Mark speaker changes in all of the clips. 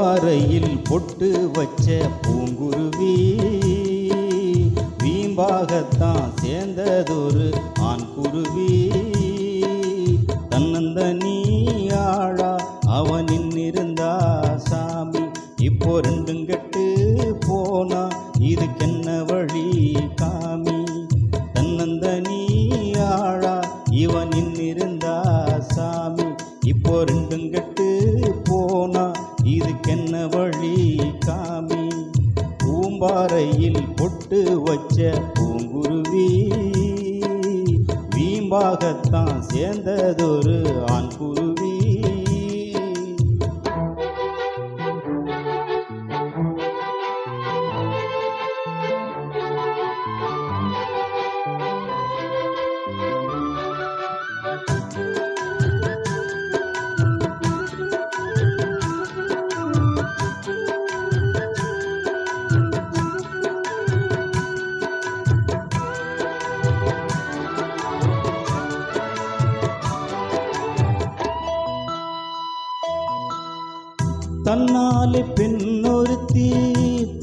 Speaker 1: பூம்பாறையில் பொட்டு வச்ச பூங்குருவி வீம்பாகத்தான் சேர்ந்ததொரு ஆண் குருவி. தன்னந்தனி ஆழா அவனின் இருந்தா சாமி, இப்போ ரெண்டும் கெட்டு போனா இதுக்கென்ன வழி காமி. தன்னந்தனி ஆழா இவனின் இருந்தா சாமி, இப்போ ரெண்டும் கெட்டு போனா இதுக்கென்ன வழி காமி. பூம்பாறையில் பொட்டு வச்ச பூங்குருவி வீம்பாகத்தான் சேர்ந்ததொரு ஆண் குருவி. தன்னாலே பெண்ணொருத்தி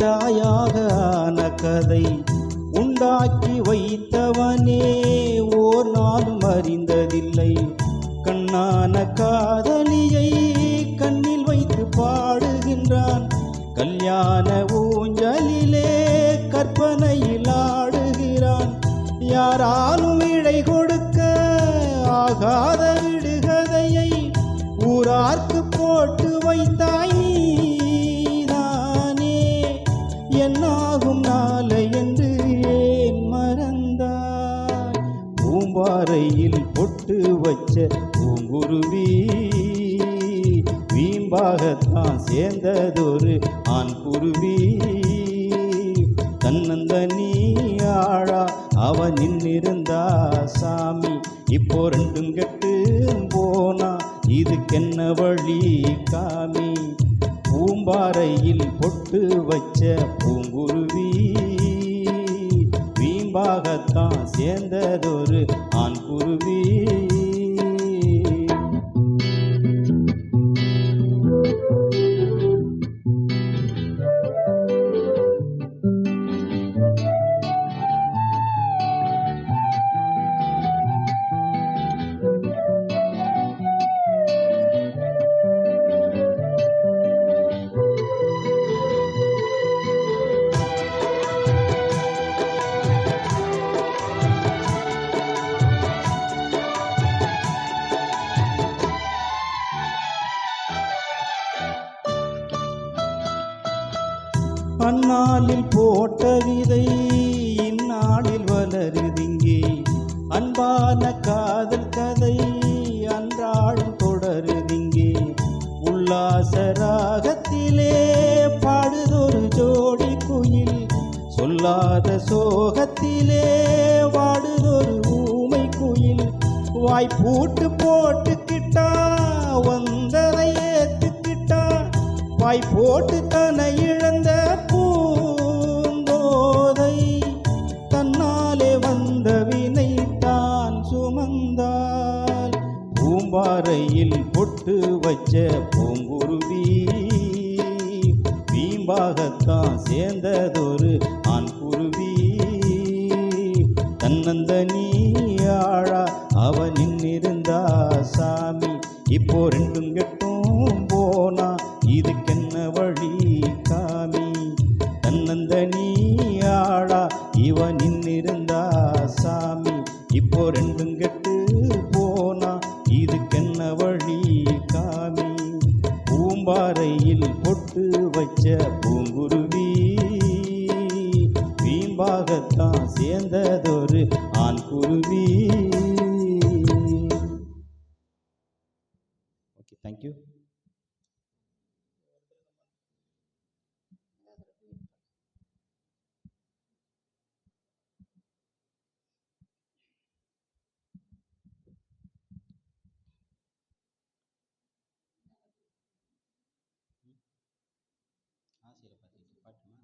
Speaker 1: தாயாக ஆன கதை உண்டாக்கி வைத்தவனே ஓர் நாளும் அறிந்ததில்லை. கண்ணான காதலியை கண்ணில் வைத்து பாடுகின்றான், கல்யாண ஊஞ்சலிலே கற்பனையில் ஆடுகிறான். யாராலும் விடை கொடுக்க ஆகாத விடுகதையை ஊரார்க்கு போட்டு வைத்தாய் நீதானே. என்னாகும் நாளை என்று ஏன் மறந்தாய்? பூம்பாறையில் பொட்டு வச்ச பூங்குருவி வீம்பாகத்தான் சேர்ந்ததொரு ஆண் குருவி. தன்னந்தனி ஆழா அவனின் இருந்தா சாமி, இப்போ ரெண்டும் கெட்டு போனா இதுக்கென்ன வழி காமி. பூம்பாறையில் பொட்டு வச்ச பூங்குருவி வீம்பாகத்தான் சேர்ந்ததொரு ஆண் குருவி. அந்நாளில் போட்ட விதை இந்நாளில் வளருதிங்கே. அன்பான காதல் கதை அன்றாடம் தொடருதிங்கே. உல்லாச ராகத்திலே பாடுதொரு ஜோடி குயில், சொல்லாத சோகத்திலே வாடுதொரு ஊமை குயில். வாய்ப்பூட்டு போட்டுக்கிட்டா வந்ததை ஏத்துக்கிட்டா, வாய் போட்டு தன்னை இழந்த பூந்தோதை தன்னாலே வந்த வினை தான் சுமந்தால். பூம்பாறையில் பொட்டு வச்ச பூங்குருவி வீம்பாகத்தான் சேர்ந்ததொரு ஆண் குருவி. தன்னந்தனி ஆழா அவனின் இருந்தா சாமி, இப்போ ரெண்டும் கெட்டும் போனா இதுக்கென்ன வழி காமி. தன்னந்தனி ஆழா இவனின் இருந்தா சாமி, இப்போ ரெண்டும் கெட்டு போனா இதுக்கென்ன வழி காமி. பூம்பாறையில் பொட்டு வச்ச பூங்குருவி வீம்பாகத்தான் சேர்ந்ததொரு ஆண் குருவி. Okay, thank you. ஆசிரியரை பார்த்துக்கிட்டு பாட்டுமா